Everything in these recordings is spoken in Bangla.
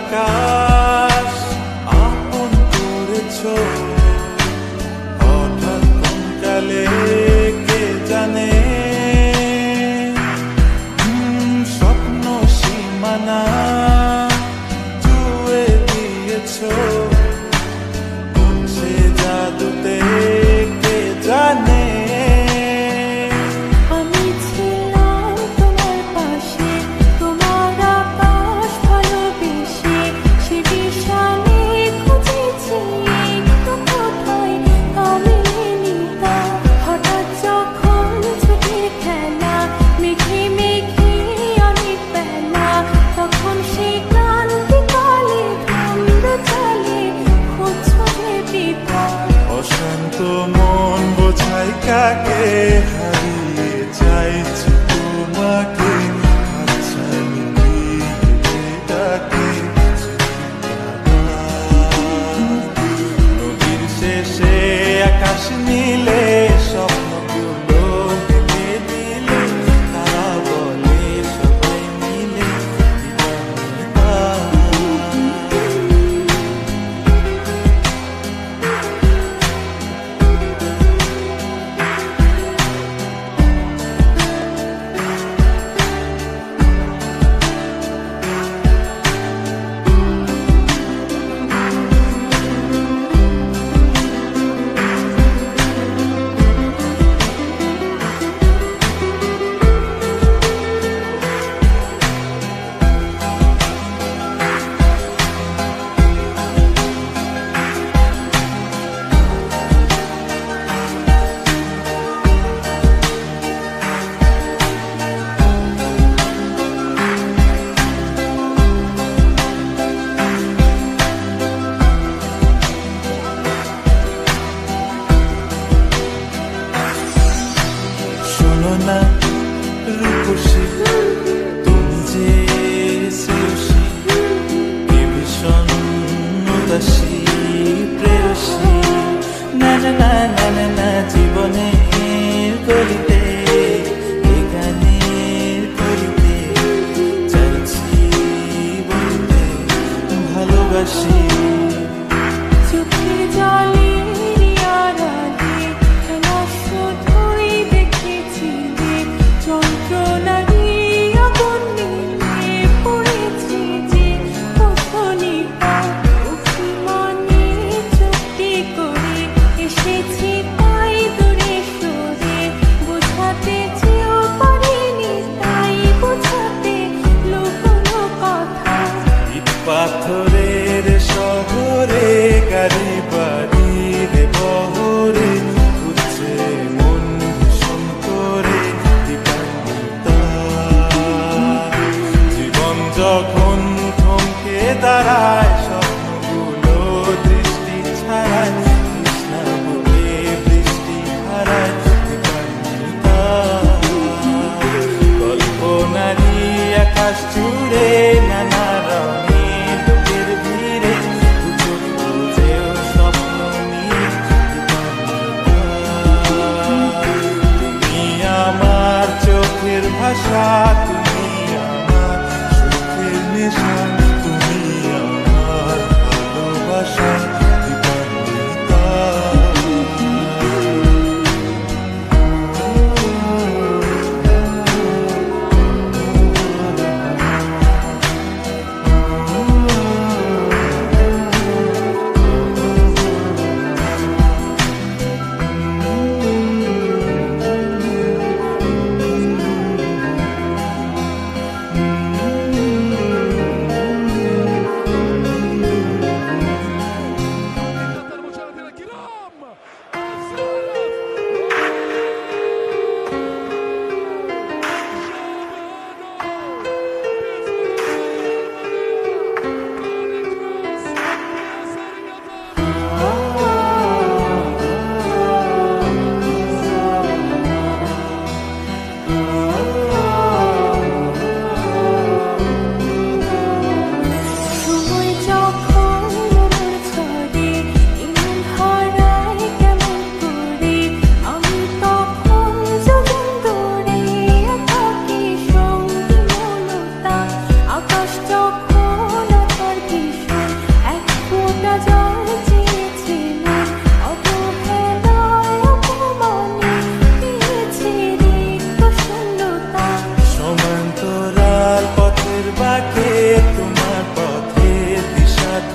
আকাশ আপন করেছ, হঠাৎ কোন কালে কে জানে স্বপ্ন সীমানা ছুঁয়ে দিয়েছ, কোন সে জাদুতে কে জানে। অশান্ত মন বোঝাই কাকে, হারিয়ে চাইছি তোমাকে, হাতছানি দিয়ে ডাকে। নদীর শেষে আকাশ নীলে স্বপ্নগুলো ভেঙে দিলে, তারা বলে সবাই মিলে না রূপসী, তুমি যে শ্রেয়সী, কি ভীষণ উদাসী প্রেয়সী। না না না না না না, জীবনের গলিতে এ গানের কলিতে চাইছি বলতে ভালোবাসি। চোখের জলে পাথরের শহরে গাড়ি বাড়ির বহরে ঘুরছে মন ভীষণ করে দীপান্বিতা। জীবন যখন থমকে দাঁড়ায়, স্বপ্নগুলো দৃষ্টি ছাড়ায়, কৃষ্ণা বলে বৃষ্টি হারায় দীপান্বিতা। কল্পনারি আকাশ জুড়ে নানা রঙে ভাষা, তুমি আমার সুখের নেশা, তুমি আমার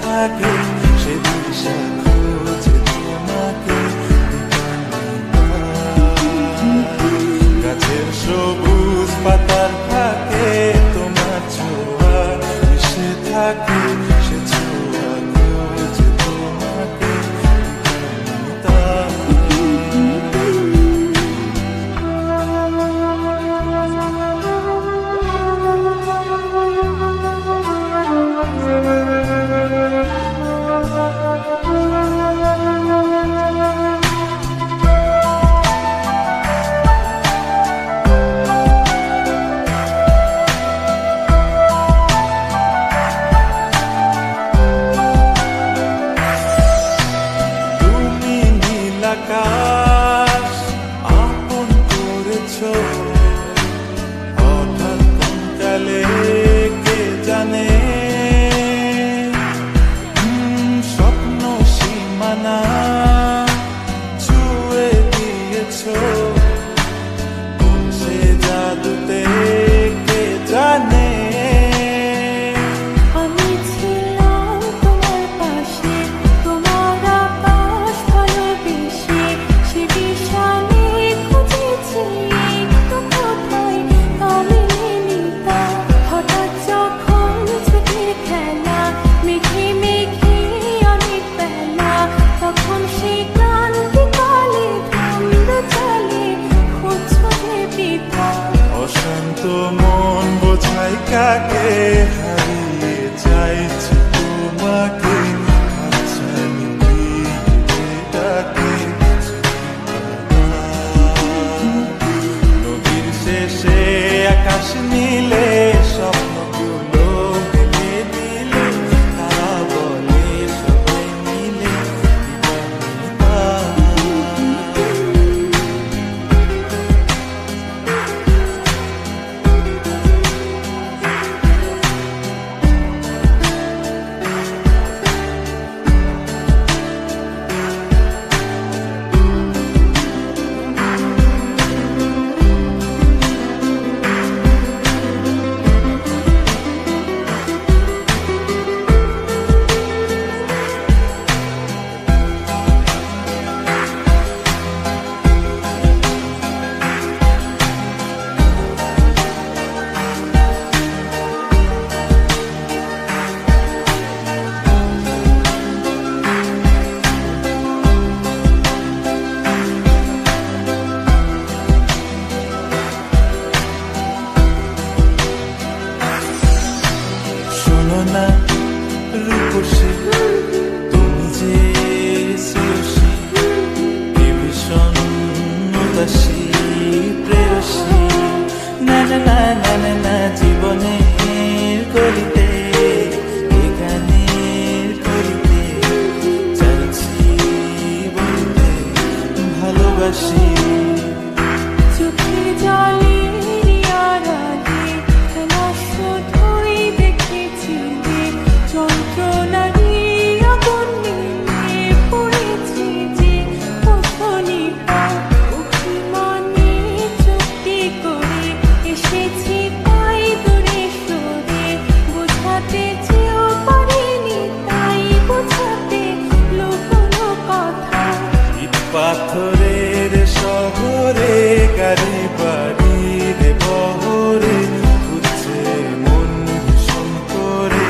থাকে সে দিশা খোঁজে তোমাকে গাছের সবুজ পাতার থাকে তোমার ছোঁয়া মিশে থাকে সে ছোঁয়া খোঁজে তোমাকে আকাশ আপন করেছো হঠাৎ কোন কালে কে জানে স্বপ্ন সীমানা ছুঁয়ে দিয়েছো কোন সে জাদুতে কে জানে অশান্ত মন বোঝাই কাকে হারিয়ে চাইছি তোমাকে নদীর শেষে আকাশ নীলে স্বপ্নগুলো মেলে দিলে তারা বলে সবাই মিলে না রূপসী তুমি যে শ্রেয়সী ভীষণ উদাসী প্রেয়সী না না না না না না জীবনের করিতে গানের করিতে চাইছি বলতে ভালোবাসি চোখে জলে আড়ালে খেলা শুধুই দেখেছি যন্ত্রণারী আগুন নিয়ে পড়েছি যে পথনিকা অভিমানে চুক্তি করে এসেছি তাই দূরে সরে বোঝাতে চেয়েও পারিনি তাই বোঝাতে লুকোনো কথা ইট পাথরের শহরে গাড়ি বাড়ির বহরে খুঁজছে মন ভীষণ করে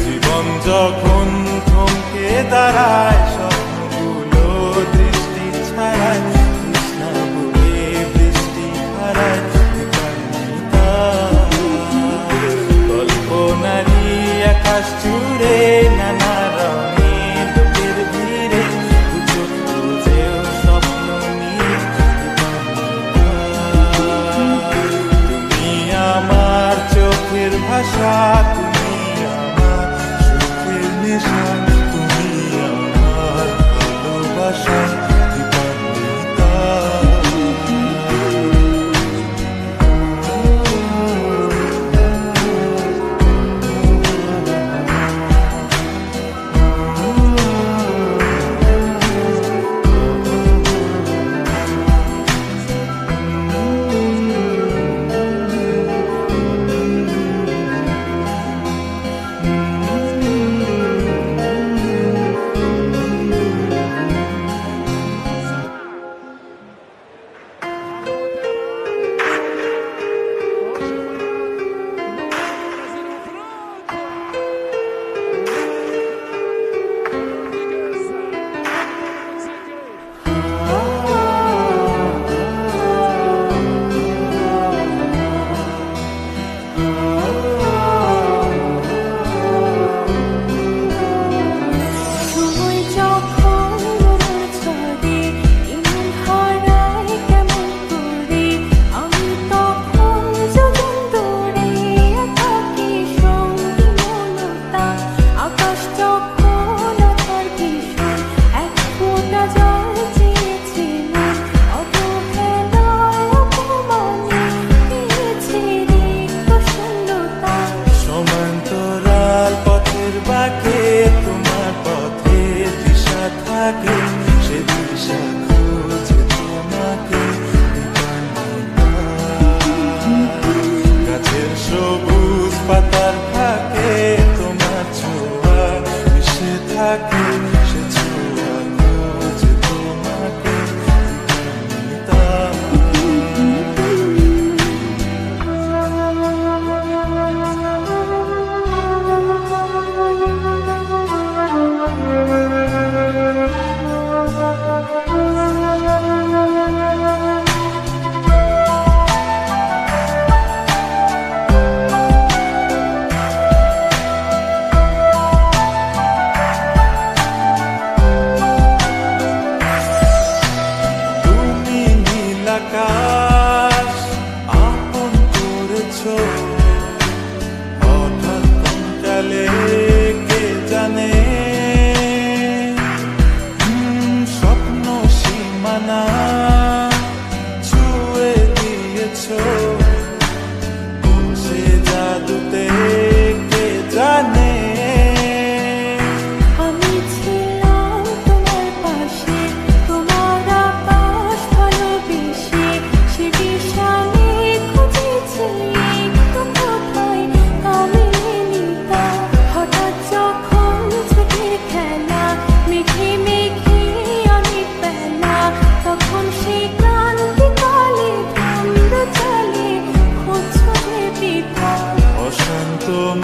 জীবন যখন থমকে দাঁড়ায় স্বপ্নগুলো দৃষ্টি ছাড়ায় কৃষ্ণা বলে বৃষ্টি হারায় কল্পনারি আকাশ জুড়ে নানা রঙের লোকের ভিড়ে খুঁজেও স্বপ্ন নিয়ে তুমি আমার চোখের ভাষা তুমি আমার সুখের নেশা তুমি আমার ভালোবাসা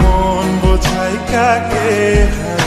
মন বোঝাই কাকে হারাই।